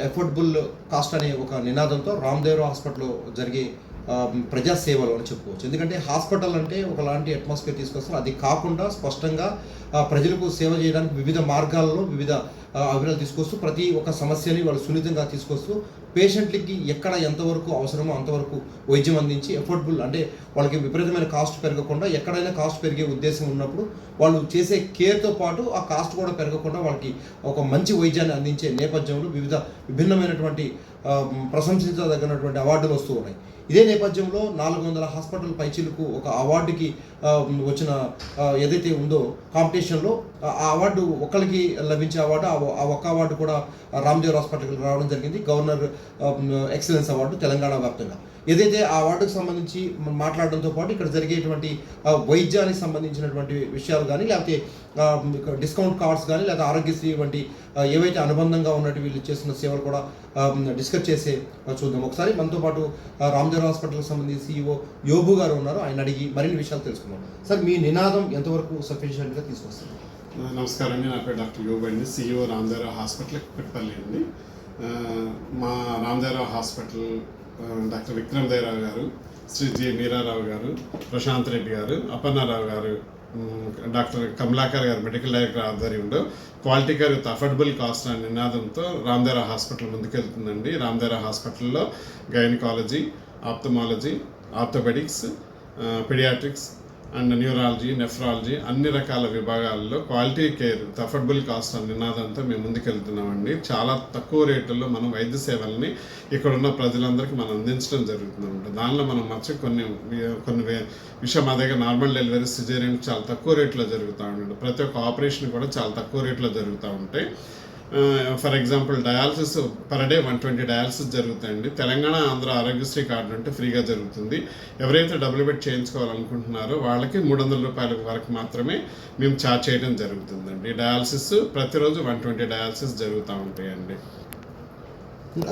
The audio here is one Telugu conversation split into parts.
ఎఫోర్డబుల్ కాస్ట్ అనే ఒక నినాదంతో రామ్దేవ్ హాస్పిటల్లో జరిగే ప్రజాసేవలు అని చెప్పుకోవచ్చు. ఎందుకంటే హాస్పిటల్ అంటే ఒకలాంటి అట్మాస్ఫియర్ తీసుకొస్తారు. అది కాకుండా స్పష్టంగా ప్రజలకు సేవ చేయడానికి వివిధ మార్గాల్లో వివిధ అభివృద్ధి తీసుకొస్తూ ప్రతి ఒక్క సమస్యని వాళ్ళు సున్నితంగా తీసుకొస్తూ పేషెంట్లకి ఎక్కడ ఎంతవరకు అవసరమో అంతవరకు వైద్యం అందించి ఎఫోర్డబుల్ అంటే వాళ్ళకి విపరీతమైన కాస్ట్ పెరగకుండా, ఎక్కడైనా కాస్ట్ పెరిగే ఉద్దేశం ఉన్నప్పుడు వాళ్ళు చేసే కేర్తో పాటు ఆ కాస్ట్ కూడా పెరగకుండా వాళ్ళకి ఒక మంచి వైద్యాన్ని అందించే నేపథ్యంలో విభిన్నమైనటువంటి ప్రశంసించదగినటువంటి అవార్డులు వస్తూ ఉన్నాయి. ఇదే నేపథ్యంలో 400 హాస్పిటల్ పైచీలకు ఒక అవార్డుకి వచ్చిన ఏదైతే ఉందో కాంపిటీషన్లో ఆ అవార్డు ఒక్కరికి లభించే అవార్డు, ఆ ఒక్క అవార్డు కూడా రామ్దేవ్ హాస్పిటల్కి రావడం జరిగింది. గవర్నర్ ఎక్సలెన్స్ అవార్డు తెలంగాణ వ్యాప్తంగా. ఏదైతే ఆ అవార్డుకు సంబంధించి మాట్లాడడంతో పాటు ఇక్కడ జరిగేటువంటి వైద్యానికి సంబంధించినటువంటి విషయాలు కానీ, లేకపోతే డిస్కౌంట్ కార్డ్స్ కానీ, లేదా ఆరోగ్యశ్రీ వంటి ఏవైతే అనుబంధంగా ఉన్నట్టు వీళ్ళు చేస్తున్న సేవలు కూడా డిస్కస్ చేసే చూద్దాం. ఒకసారి మనతో పాటు రామ్దేవ్ హాస్పిటల్కి సంబంధించి CEO యోబు గారు ఉన్నారు. ఆయన అడిగి మరిన్ని విషయాలు తెలుసుకున్నాం. సార్, మీ నినాదం ఎంతవరకు సఫిషియెంట్గా తీసుకొస్తారు? నమస్కారం అండి. నా పేరు డాక్టర్ యోబు అండి, CEO రామ్దేవ్ హాస్పిటల్ కుక్కట్పల్లి అండి. మా రామ్దేవ్ హాస్పిటల్ డాక్టర్ విక్రమ్ దేవరావు గారు, శ్రీ జి మీరారావు గారు, ప్రశాంత్ రెడ్డి గారు, అపర్ణారావు గారు, డాక్టర్ కమలాకర్ గారు మెడికల్ డైరెక్టర్ ఆధ్వర్యంలో quality care with affordable cost అనే నినాదంతో రామ్దేవ్ హాస్పిటల్ ముందుకెళ్తుందండి. రామ్దేవ్ హాస్పిటల్లో gynaecology, ophthalmology, orthopaedics, paediatrics and neurology, nephrology అన్ని రకాల విభాగాల్లో quality care with affordable cost అనే నినాదంతో మేము ముందుకెళ్తున్నామండి. చాలా తక్కువ రేట్లలో మనం వైద్య సేవల్ని ఇక్కడున్న ప్రజలందరికీ మనం అందించడం జరుగుతుందన్నమాట. దానిలో మనం కొన్ని విషయం మా దగ్గర నార్మల్ డెలివరీ, సిజేరియన్ చాలా తక్కువ రేట్లో జరుగుతూ ఉంటాయి. ప్రతి ఒక్క ఆపరేషన్ కూడా చాలా తక్కువ రేట్లో జరుగుతూ ఉంటాయి. For example dialysis per day 120 dialysis జరుగుతాయండి. తెలంగాణ, ఆంధ్ర ఆరోగ్యశ్రీ కార్డు అంటే ఫ్రీగా జరుగుతుంది. ఎవరైతే డబుల్ బెడ్ చేయించుకోవాలనుకుంటున్నారో వాళ్ళకి 300 రూపాయల వరకు మాత్రమే మేము ఛార్జ్ చేయడం జరుగుతుందండి. డయాలసిస్ ప్రతిరోజు 120 డయాలసిస్ జరుగుతూ ఉంటాయండి.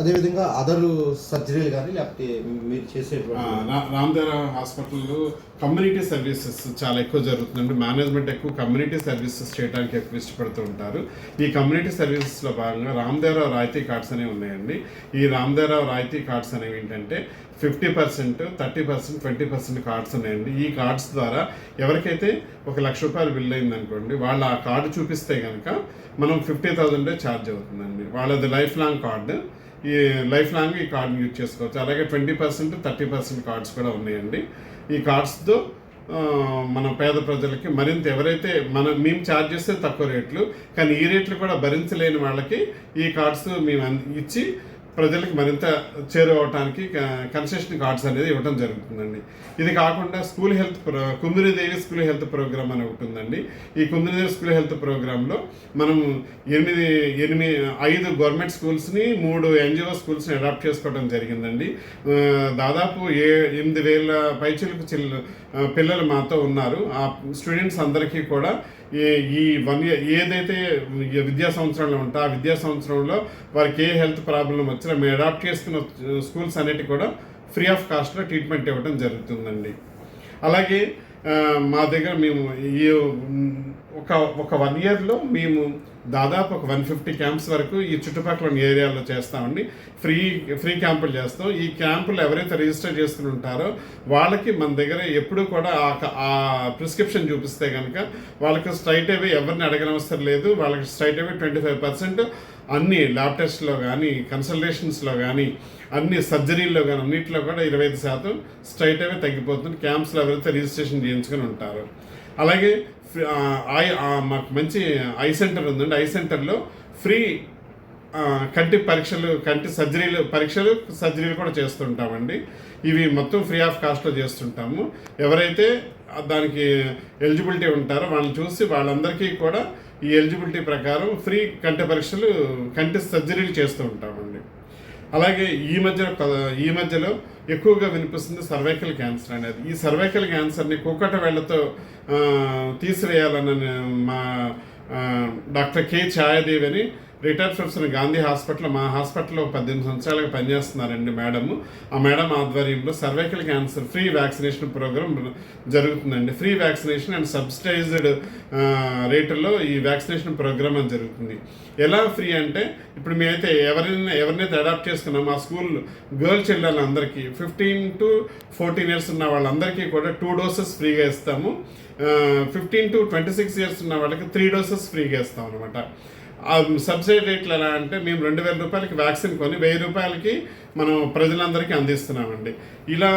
అదేవిధంగా అదర్ సర్జరీలు కానీ, లేకపోతే మీరు చేసేటువంటి రామ్దేవ్ హాస్పిటల్లో కమ్యూనిటీ సర్వీసెస్ చాలా ఎక్కువ జరుగుతుందండి. మేనేజ్మెంట్ ఎక్కువ కమ్యూనిటీ సర్వీసెస్ చేయడానికి ఎక్కువ ఇష్టపడుతూ ఉంటారు. ఈ కమ్యూనిటీ సర్వీసెస్లో భాగంగా రామ్దేవ్ రాయితీ కార్డ్స్ అనేవి ఉన్నాయండి. ఈ రామ్దేవ్ రాయితీ కార్డ్స్ అనేవి ఏంటంటే 50%, 30%, 20% కార్డ్స్ ఉన్నాయండి. ఈ కార్డ్స్ ద్వారా ఎవరికైతే 1,00,000 రూపాయలు బిల్ అయిందనుకోండి, వాళ్ళు ఆ కార్డు చూపిస్తే కనుక మనం 50,000 ఛార్జ్ అవుతుందండి. వాళ్ళది లైఫ్ లాంగ్ కార్డు. ఈ లైఫ్ లాంగ్ ఈ కార్డుని యూజ్ చేసుకోవచ్చు. అలాగే 20%, 30% కార్డ్స్ కూడా ఉన్నాయండి. ఈ కార్డ్స్తో మన పేద ప్రజలకి మరింత ఎవరైతే మేము ఛార్జ్ చేస్తే తక్కువ రేట్లు, కానీ ఈ రేట్లు కూడా భరించలేని వాళ్ళకి ఈ కార్డ్స్ మేము ఇచ్చి ప్రజలకు మరింత చేరువవటానికి కన్సెషన్ కార్డ్స్ అనేది ఇవ్వడం జరుగుతుందండి. ఇది కాకుండా స్కూల్ హెల్త్ కుందిరిదేవి స్కూల్ హెల్త్ ప్రోగ్రామ్ అని ఒకటి ఉందండి. ఈ కుందిరిదేవి స్కూల్ హెల్త్ ప్రోగ్రాంలో మనం 5 గవర్నమెంట్ స్కూల్స్ని 3 NGO స్కూల్స్ని అడాప్ట్ చేసుకోవడం జరిగిందండి. దాదాపు 8,000 పైచిలకు పిల్లలు మాతో ఉన్నారు. ఆ స్టూడెంట్స్ అందరికీ కూడా ఈ 1 year ఏదైతే విద్యా సంవత్సరంలో ఉంటే ఆ విద్యా సంవత్సరంలో వారికి ఏ హెల్త్ ప్రాబ్లం వచ్చినా మేము అడాప్ట్ చేసుకున్న స్కూల్స్ అన్నిటి కూడా ఫ్రీ ఆఫ్ కాస్ట్లో ట్రీట్మెంట్ ఇవ్వడం జరుగుతుందండి. అలాగే మా దగ్గర మేము ఈ ఒక 1 yearలో మేము దాదాపు ఒక 150 క్యాంప్స్ వరకు ఈ చుట్టుపక్కల ఏరియాలో చేస్తామండి. ఫ్రీ క్యాంపులు చేస్తాం. ఈ క్యాంపులు ఎవరైతే రిజిస్టర్ చేసుకుని ఉంటారో వాళ్ళకి మన దగ్గర ఎప్పుడు కూడా ఆ ప్రిస్క్రిప్షన్ చూపిస్తే కనుక వాళ్ళకి స్ట్రైట్ అవే ఎవరిని అడగనవసరం లేదు. వాళ్ళకి స్ట్రైట్ అవే 25% అన్ని ల్యాబ్ టెస్ట్లో కానీ, కన్సల్టేషన్స్లో కానీ, అన్ని సర్జరీల్లో కానీ అన్నింటిలో కూడా 25% స్ట్రైట్ అవే తగ్గిపోతుంది క్యాంప్స్లో ఎవరైతే రిజిస్ట్రేషన్ చేయించుకొని ఉంటారో. అలాగే మాకు మంచి ఐ సెంటర్ ఉందండి. ఐ సెంటర్లో ఫ్రీ కంటి పరీక్షలు, కంటి సర్జరీలు కూడా చేస్తుంటామండి. ఇవి మొత్తం ఫ్రీ ఆఫ్ కాస్ట్లో చేస్తుంటాము. ఎవరైతే దానికి ఎలిజిబిలిటీ ఉంటారో వాళ్ళని చూసి వాళ్ళందరికీ కూడా ఈ ఎలిజిబిలిటీ ప్రకారం ఫ్రీ కంటి సర్జరీలు చేస్తూ ఉంటామండి. అలాగే ఈ మధ్యలో ఎక్కువగా వినిపిస్తుంది సర్వైకల్ క్యాన్సర్ అనేది. ఈ సర్వైకల్ క్యాన్సర్ని కూకట వేళ్లతో తీసివేయాలన్న మా డాక్టర్ కే ఛాయాదేవి అని రిటైర్డ్ ప్రొఫెసర్ గాంధీ హాస్పిటల్, మా హాస్పిటల్లో 18 సంవత్సరాలుగా పనిచేస్తున్నారండి మేడము. ఆ మేడం ఆధ్వర్యంలో cervical cancer free vaccination programme జరుగుతుందండి. ఫ్రీ వ్యాక్సినేషన్ అండ్ సబ్సిడైజ్డ్ రేటుల్లో ఈ వ్యాక్సినేషన్ ప్రోగ్రామ్ అని జరుగుతుంది. ఎలా ఫ్రీ అంటే, ఇప్పుడు మేమైతే ఎవరినైతే అడాప్ట్ చేసుకున్నామో ఆ స్కూల్ గర్ల్ చిల్డ్రన్ అందరికీ 15 to 14 years ఉన్న వాళ్ళందరికీ కూడా 2 doses ఫ్రీగా ఇస్తాము. 15 to 26 years ఉన్న వాళ్ళకి 3 doses ఫ్రీగా ఇస్తాం అనమాట. సబ్సిడీ రేట్లు ఎలా అంటే, మేము 2,000 రూపాయలకి వ్యాక్సిన్ కొని 1,000 రూపాయలకి మనం ప్రజలందరికీ అందిస్తున్నామండి. ఇలా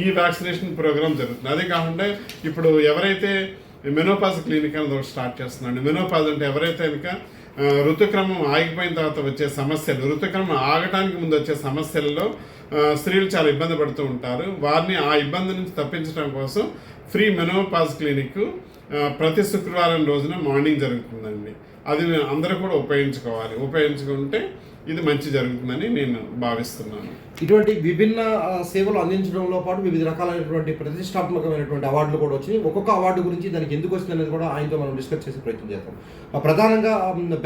ఈ వ్యాక్సినేషన్ ప్రోగ్రామ్ జరుగుతుంది. అదే కాకుండా ఇప్పుడు ఎవరైతే మెనోపాజ్ క్లినిక్ అనేది ఒకటి స్టార్ట్ చేస్తున్నాండి. మెనోపాజ్ అంటే ఎవరైతే కనుక ఋతుక్రమం ఆగిపోయిన తర్వాత వచ్చే సమస్యలు, ఋతుక్రమం ఆగటానికి ముందు వచ్చే సమస్యల్లో స్త్రీలు చాలా ఇబ్బంది పడుతూ ఉంటారు. వారిని ఆ ఇబ్బంది నుంచి తప్పించడం కోసం ఫ్రీ మెనోపాజ్ క్లినిక్ ప్రతి శుక్రవారం రోజున మార్నింగ్ జరుగుతుందండి. అది అందరూ కూడా ఉపయోగించుకుంటే ఇది మంచి జరుగుతుందని నేను భావిస్తున్నాను. ఇటువంటి విభిన్న సేవలు అందించడంలో పాటు వివిధ రకాలైనటువంటి ప్రతిష్టాత్మకమైనటువంటి అవార్డులు కూడా వచ్చినాయి. ఒక్కొక్క అవార్డు గురించి దానికి ఎందుకు వచ్చింది అనేది కూడా ఆయనతో మనం డిస్కస్ చేసే ప్రయత్నం చేస్తాం. ప్రధానంగా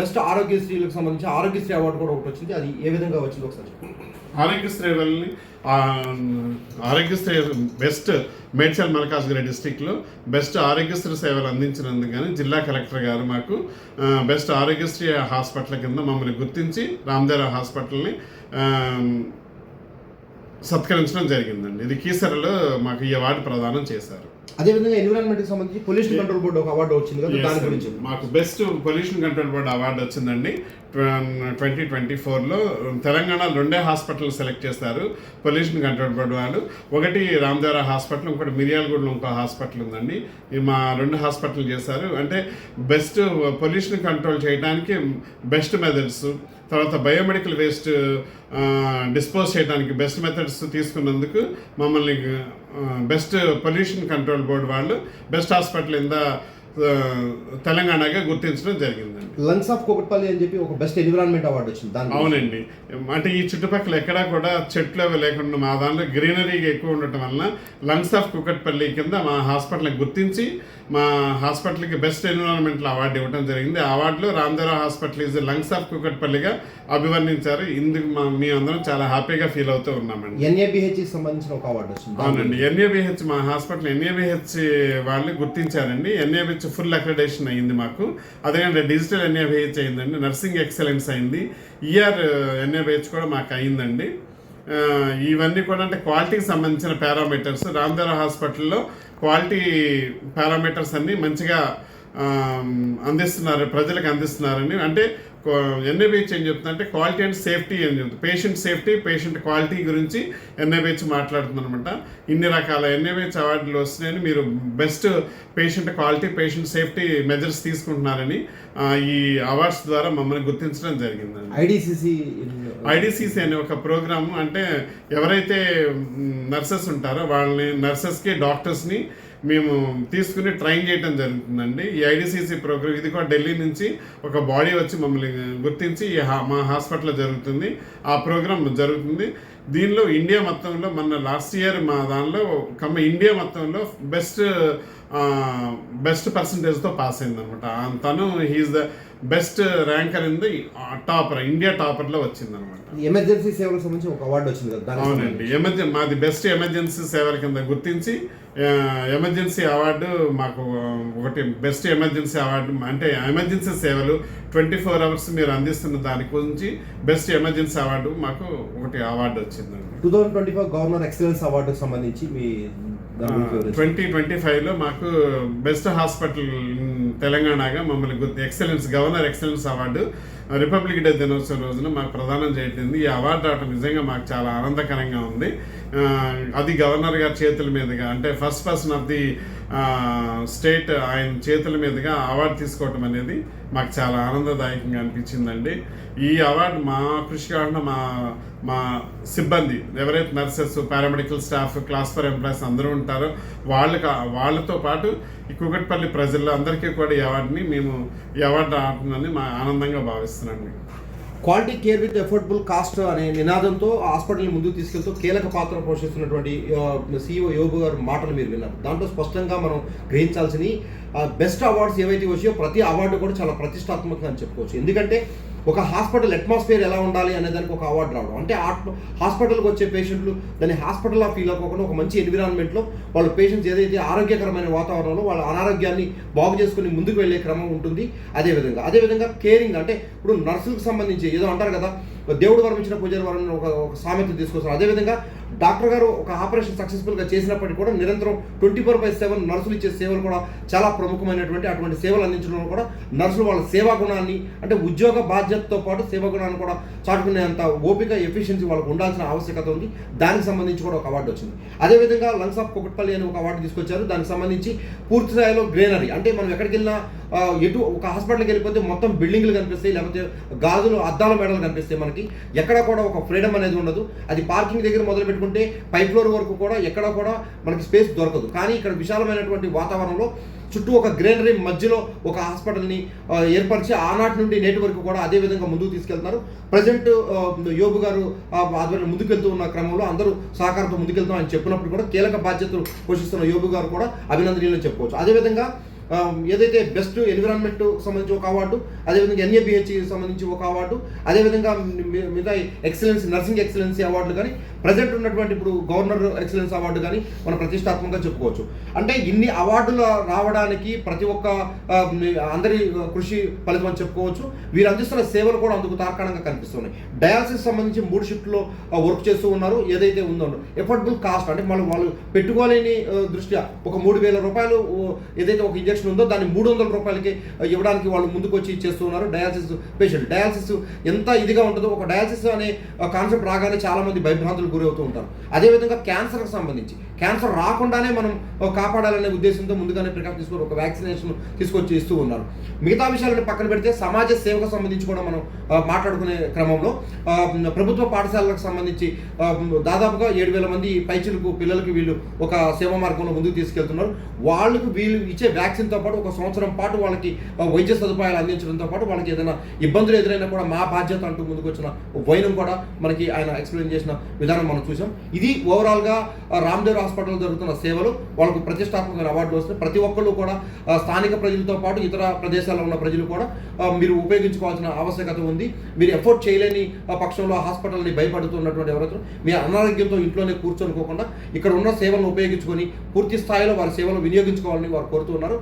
బెస్ట్ ఆరోగ్యశ్రీలకు సంబంధించి ఆరోగ్యశ్రీ అవార్డు కూడా ఒకటి వచ్చింది. అది ఏ విధంగా వచ్చింది ఒకసారి చెప్పండి. ఆరోగ్యశ్రీ బెస్ట్ మేడ్చల్ మల్కాజ్గిరి డిస్టిక్లో బెస్ట్ ఆరోగ్యశ్రీ సేవలు అందించినందుకు కానీ జిల్లా కలెక్టర్ గారు మాకు బెస్ట్ ఆరోగ్యశ్రీ హాస్పిటల్ కింద మమ్మల్ని గుర్తించి రామదేవరావు హాస్పిటల్ని సత్కరించడం జరిగిందండి. ఇది కీసరలో మాకు ఈ అవార్డు ప్రదానం చేశారు. అదేవిధంగా ఎన్విరాన్మెంట్కి సంబంధించి పొల్యూషన్ కంట్రోల్ బోర్డు ఒక అవార్డు వచ్చింది కదా, దాని గురించి మాకు best pollution control board award వచ్చిందండి. 2024లో తెలంగాణలో 2 హాస్పిటల్ సెలెక్ట్ చేశారు పొల్యూషన్ కంట్రోల్ బోర్డు వాళ్ళు. ఒకటి రామదేవరావు హాస్పిటల్, ఇంకోటి మిర్యాలగూడలో ఇంకో హాస్పిటల్ ఉందండి. మా 2 హాస్పిటల్ చేశారు. అంటే బెస్ట్ పొల్యూషన్ కంట్రోల్ చేయడానికి బెస్ట్ మెథడ్స్, తర్వాత బయోమెడికల్ వేస్ట్ డిస్పోజ్ చేయడానికి బెస్ట్ మెథడ్స్ తీసుకున్నందుకు మమ్మల్ని బెస్ట్ పొల్యూషన్ కంట్రోల్ బోర్డు వాళ్ళు బెస్ట్ హాస్పిటల్ ఇన్ ద తెలంగాణగా గుర్తించడం జరిగిందండి. లంగ్స్ ఆఫ్ కూకట్పల్లి అని చెప్పి ఒక బెస్ట్ ఎన్విరాన్మెంట్ అవార్డు వచ్చింది. అవునండి. అంటే ఈ చుట్టుపక్కల ఎక్కడా కూడా చెట్లు అవి లేకుండా మా దాంట్లో గ్రీనరీగా ఎక్కువ ఉండటం వలన లంగ్స్ ఆఫ్ కూకట్పల్లి కింద మా హాస్పిటల్ని గుర్తించి మా హాస్పిటల్కి బెస్ట్ ఎన్విరాన్మెంట్లో అవార్డు ఇవ్వడం జరిగింది. ఆ అవార్డులో Ramadevarao hospital is lungs of కూకట్పల్లిగా అభివర్ణించారు. ఇందుకు మేమందరం చాలా హ్యాపీగా ఫీల్ అవుతూ ఉన్నామండి. ఎన్ఏబిహెచ్కి సంబంధించిన ఒక అవార్డు వచ్చింది. అవునండి. ఎన్ఏబిహెచ్ మా హాస్పిటల్ ఎన్ఏబిహెచ్ వాళ్ళు గుర్తించారండి. ఎన్ఏబిహెచ్ ఫుల్ అక్రెడిటేషన్ అయింది మాకు. అదేవిధంగా డిజిటల్ ఎన్ఏబిహెచ్ అయిందండి. నర్సింగ్ ఎక్సలెన్స్ అయింది. ఈఆర్ ఎన్ఏబిహెచ్ కూడా మాకు అయిందండి. ఇవన్నీ కూడా అంటే క్వాలిటీకి సంబంధించిన పారామీటర్స్ రామదేవరావు హాస్పిటల్లో క్వాలిటీ పారామీటర్స్ అన్నీ మంచిగా అందిస్తున్నారు, ప్రజలకు అందిస్తున్నారని. అంటే ఎన్ఏబిహెచ్ ఏం చెప్తుందంటే క్వాలిటీ అండ్ సేఫ్టీ అని చెప్తుంది. పేషెంట్ సేఫ్టీ, పేషెంట్ క్వాలిటీ గురించి ఎన్ఏబిహెచ్ మాట్లాడుతుంది అనమాట. ఇన్ని రకాల ఎన్ఏబిహెచ్ అవార్డులు వస్తున్నాయని, మీరు best patient quality, patient safety measures తీసుకుంటున్నారని ఈ అవార్డ్స్ ద్వారా మమ్మల్ని గుర్తించడం జరిగిందండి. ఐడిసిసి అనే ఒక ప్రోగ్రాము, అంటే ఎవరైతే నర్సెస్ ఉంటారో వాళ్ళని, నర్సెస్కి డాక్టర్స్ని మేము తీసుకుని ట్రైన్ చేయడం జరుగుతుందండి. ఈ ఐడిసిసి ప్రోగ్రామ్ ఇది కూడా ఢిల్లీ నుంచి ఒక బాడీ వచ్చి మమ్మల్ని గుర్తించి మా హాస్పిటల్లో జరుగుతుంది. ఆ ప్రోగ్రామ్ జరుగుతుంది. దీనిలో ఇండియా మొత్తంలో మన లాస్ట్ ఇయర్ మా దానిలో ఇండియా మొత్తంలో బెస్ట్ పర్సంటేజ్తో పాస్ అయింది అనమాట. తను he is the best ranker in the topper, India టాపర్లో వచ్చింది అనమాట. ఎమర్జెన్సీ సేవలకు సంబంధించి ఒక అవార్డు వచ్చింది కదా. అవునండి. మాది బెస్ట్ ఎమర్జెన్సీ సేవల కింద గుర్తించి ఎమర్జెన్సీ అవార్డు మాకు ఒకటి బెస్ట్ ఎమర్జెన్సీ అవార్డు, అంటే ఎమర్జెన్సీ సేవలు 24 hours మీరు అందిస్తున్న దాని గురించి బెస్ట్ ఎమర్జెన్సీ అవార్డు మాకు ఒకటి అవార్డు వచ్చిందండి. 2025 గవర్నర్ ఎక్సలెన్స్ అవార్డుకు సంబంధించి మీ 2025లో మాకు బెస్ట్ హాస్పిటల్ తెలంగాణగా మమ్మల్ని governor excellence award republic day దినోత్సవం రోజున మాకు ప్రదానం చేయట్లేదు. ఈ అవార్డు రావడం నిజంగా మాకు చాలా ఆనందకరంగా ఉంది. అది గవర్నర్ గారి చేతుల మీదుగా, అంటే first person of the state ఆయన చేతుల మీదుగా అవార్డు తీసుకోవటం అనేది మాకు చాలా ఆనందదాయకంగా అనిపించిందండి. ఈ అవార్డు మా కృషి కాకుండా మా సిబ్బంది ఎవరైతే nurses, paramedical staff, class 4 employees అందరూ ఉంటారో వాళ్ళతో పాటు ఈ కూకట్పల్లి ప్రజల్లో అందరికీ కూడా ఈ అవార్డు రావటుందని మా ఆనందంగా భావిస్తున్నాను. Quality care with affordable cost అనే నినాదంతో హాస్పిటల్ని ముందుకు తీసుకెళ్తూ కీలక పాత్ర పోషిస్తున్నటువంటి CEO యోబు గారు మాటలు మీరు విన్నారు. దాంట్లో స్పష్టంగా మనం గ్రహించాల్సింది బెస్ట్ అవార్డ్స్ ఏవైతే వచ్చాయో ప్రతి అవార్డు కూడా చాలా ప్రతిష్టాత్మకంగా అని చెప్పుకోవచ్చు. ఎందుకంటే ఒక హాస్పిటల్ అట్మాస్ఫియర్ ఎలా ఉండాలి అనే దానికి ఒక అవార్డు రావడం, అంటే హాస్పిటల్కి వచ్చే పేషెంట్లు దాన్ని హాస్పిటల్లా ఫీల్ అవ్వకుండా ఒక మంచి ఎన్విరాన్మెంట్లో వాళ్ళ పేషెంట్స్ ఏదైతే ఆరోగ్యకరమైన వాతావరణంలో వాళ్ళ అనారోగ్యాన్ని బాగు చేసుకుని ముందుకు వెళ్ళే క్రమం ఉంటుంది. అదేవిధంగా కేరింగ్, అంటే ఇప్పుడు నర్సులకు సంబంధించి ఏదో అంటారు కదా, దేవుడు వరమించిన పూజారి వరం ఒక సామెత తీసుకొస్తారు. అదేవిధంగా డాక్టర్ గారు ఒక ఆపరేషన్ సక్సెస్ఫుల్గా చేసినప్పటికీ కూడా నిరంతరం 24/7 నర్సులు ఇచ్చే సేవలు కూడా చాలా ప్రముఖమైనటువంటి అటువంటి సేవలు అందించడంలో కూడా నర్సులు వాళ్ళ సేవా గుణాన్ని, అంటే ఉద్యోగ బాధ్యతతో పాటు సేవా గుణాన్ని కూడా చాటుకునేంత ఓపిక, ఎఫిషియన్సీ వాళ్ళకు ఉండాల్సిన ఆవశ్యకత ఉంది. దానికి సంబంధించి కూడా ఒక అవార్డు వచ్చింది. అదేవిధంగా లంగ్స్ ఆఫ్ కుకట్పల్లి అని ఒక అవార్డు తీసుకొచ్చారు. దానికి సంబంధించి పూర్తి స్థాయిలో గ్రీనరీ, అంటే మనం ఎక్కడికి వెళ్ళినా ఒక హాస్పిటల్కి వెళ్ళిపోతే మొత్తం బిల్డింగ్లు కనిపిస్తాయి, లేకపోతే గాజులు అద్దాల మేడలు కనిపిస్తాయి. మనకి ఎక్కడ కూడా ఒక ఫ్రీడమ్ అనేది ఉండదు. అది పార్కింగ్ దగ్గర మొదలు పెట్టుకుంటే పై ఫ్లోర్ వరకు కూడా ఎక్కడ కూడా మనకి స్పేస్ దొరకదు. కానీ ఇక్కడ విశాలమైనటువంటి వాతావరణంలో చుట్టూ ఒక గ్రీనరీ మధ్యలో ఒక హాస్పిటల్ని ఏర్పరిచి ఆనాటి నుండి నేటి వరకు కూడా అదే విధంగా ముందుకు తీసుకెళ్తున్నారు. ప్రజెంట్ యోబు గారు ఆధ్వర్యంలో ముందుకెళ్తూ ఉన్న క్రమంలో అందరూ సహకారంతో ముందుకెళ్తాం అని చెప్పినప్పుడు కూడా కీలక బాధ్యతలు పోషిస్తున్న యోబు గారు కూడా అభినందనీయులని చెప్పుకోవచ్చు. అదేవిధంగా ఏదైతే బెస్ట్ ఎన్విరాన్మెంట్ సంబంధించి ఒక అవార్డు, అదేవిధంగా NABH సంబంధించి ఒక అవార్డు, అదేవిధంగా మిగతా ఎక్సలెన్స్, నర్సింగ్ ఎక్సలెన్సీ అవార్డులు కానీ, ప్రజెంట్ ఉన్నటువంటి ఇప్పుడు గవర్నర్ ఎక్సలెన్స్ అవార్డు కానీ మనం ప్రతిష్టాత్మకంగా చెప్పుకోవచ్చు. అంటే ఇన్ని అవార్డులు రావడానికి ప్రతి ఒక్క అందరి కృషి ఫలితం అని చెప్పుకోవచ్చు. వీరు అందిస్తున్న సేవలు కూడా అందుకు తార్కాణంగా కనిపిస్తున్నాయి. డయాలసిస్ సంబంధించి 3 షిఫ్ట్లో వర్క్ చేస్తూ ఉన్నారు. ఏదైతే ఉందో ఎఫర్డబుల్ కాస్ట్, అంటే వాళ్ళు పెట్టుకోలేని దృష్ట్యా ఒక 3,000 రూపాయలు ఏదైతే ఒక ఇంజక్షన్ ఉందో దాన్ని 300 రూపాయలకి ఇవ్వడానికి వాళ్ళు ముందుకు వచ్చి చేస్తూ ఉన్నారు. డయాలసిస్ పేషెంట్, డయాలసిస్ ఎంత ఇదిగా ఉంటుందో, ఒక డయాలసిస్ అనే కాన్సెప్ట్ రాగానే చాలా మంది భయభ్రాంతులు గురవుతూ ఉంటారు. అదేవిధంగా క్యాన్సర్కి సంబంధించి క్యాన్సర్ రాకుండానే మనం కాపాడాలనే ఉద్దేశంతో ముందుగానే ప్రికాషన్ తీసుకొని ఒక వ్యాక్సినేషన్ తీసుకొచ్చి ఇస్తూ ఉన్నారు. మిగతా విషయాలను పక్కన పెడితే సమాజ సేవకు సంబంధించి కూడా మనం మాట్లాడుకునే క్రమంలో ప్రభుత్వ పాఠశాలలకు సంబంధించి దాదాపుగా 7,000 మంది పైచిలకు పిల్లలకి వీళ్ళు ఒక సేవా మార్గంలో ముందుకు తీసుకెళ్తున్నారు. వాళ్ళకు వీళ్ళు ఇచ్చే వ్యాక్సిన్తో పాటు ఒక సంవత్సరం పాటు వాళ్ళకి వైద్య సదుపాయాలు అందించడంతో పాటు వాళ్ళకి ఏదైనా ఇబ్బందులు ఎదురైనా కూడా మా బాధ్యత అంటూ ముందుకు వచ్చిన వైనం కూడా మనకి ఆయన ఎక్స్ప్లెయిన్ చేసిన విధానం మనం చూసాం. ఇది ఓవరాల్గా రామ్దేవ్ హాస్పిటల్ జరుగుతున్న సేవలు. వాళ్ళకు ప్రతిష్టాత్మక అవార్డులు వస్తున్నాయి. ప్రతి ఒక్కళ్ళు కూడా స్థానిక ప్రజలతో పాటు ఇతర ప్రదేశాల్లో ఉన్న ప్రజలు కూడా మీరు ఉపయోగించుకోవాల్సిన ఆవశ్యకత ఉంది. మీరు ఎఫోర్డ్ చేయలేని పక్షంలో హాస్పిటల్ని భయపడుతున్నటువంటి ఎవరైతే మీ అనారోగ్యంతో ఇంట్లోనే కూర్చొనుకోకుండా ఇక్కడ ఉన్న సేవలను ఉపయోగించుకొని పూర్తి స్థాయిలో వారి సేవలు వినియోగించుకోవాలని వారు కోరుతున్నారు.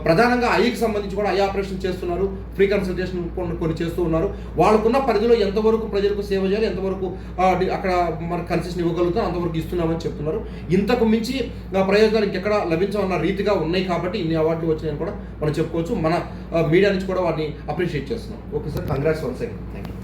ప్రధానంగా ఐకి సంబంధించి కూడా ఐ ఆపరేషన్ చేస్తున్నారు, ఫ్రీ కన్సల్టేషన్ కొన్ని చేస్తూ ఉన్నారు. వాళ్ళకున్న పరిధిలో ఎంతవరకు ప్రజలకు సేవ చేయాలి, ఎంతవరకు అక్కడ మనకు కన్సెషన్ ఇవ్వగలుగుతాం అంతవరకు ఇస్తున్నామని చెప్తున్నారు. ఇంతకు మించి ప్రయోజనాలు ఇంకెక్కడ లభించమన్న రీతిగా ఉన్నాయి కాబట్టి ఇన్ని అవార్డులు వచ్చినాయని కూడా మనం చెప్పుకోవచ్చు. మన మీడియా నుంచి కూడా వారిని అప్రిషియేట్ చేస్తున్నాం. Okay sir, congrats once again. Thank you.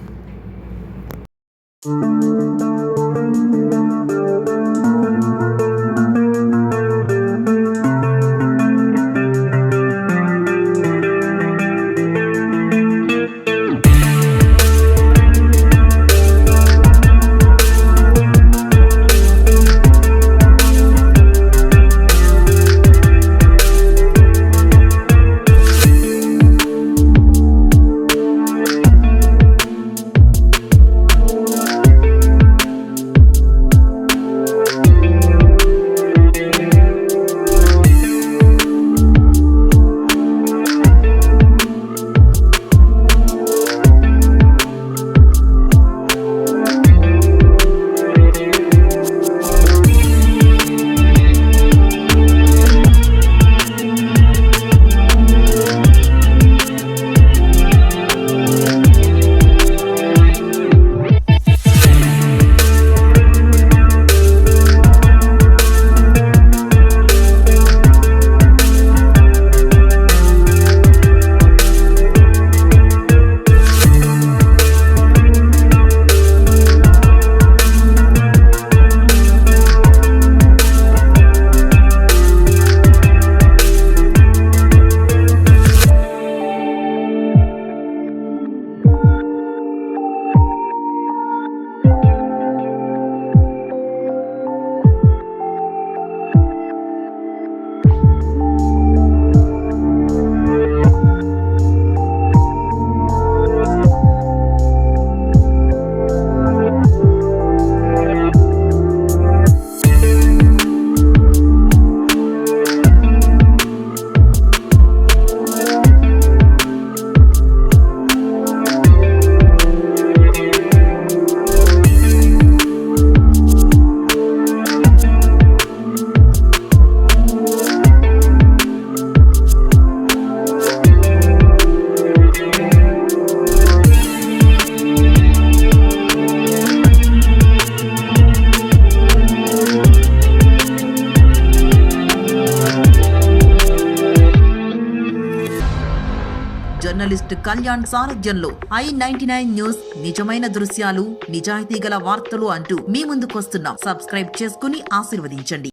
Journalist Kalyan సారథ్యంలో i99 న్యూస్ నిజమైన దృశ్యాలు, నిజాయితీ గల వార్తలు అంటూ మీ ముందుకొస్తున్నాం. సబ్స్క్రైబ్ చేసుకుని ఆశీర్వదించండి.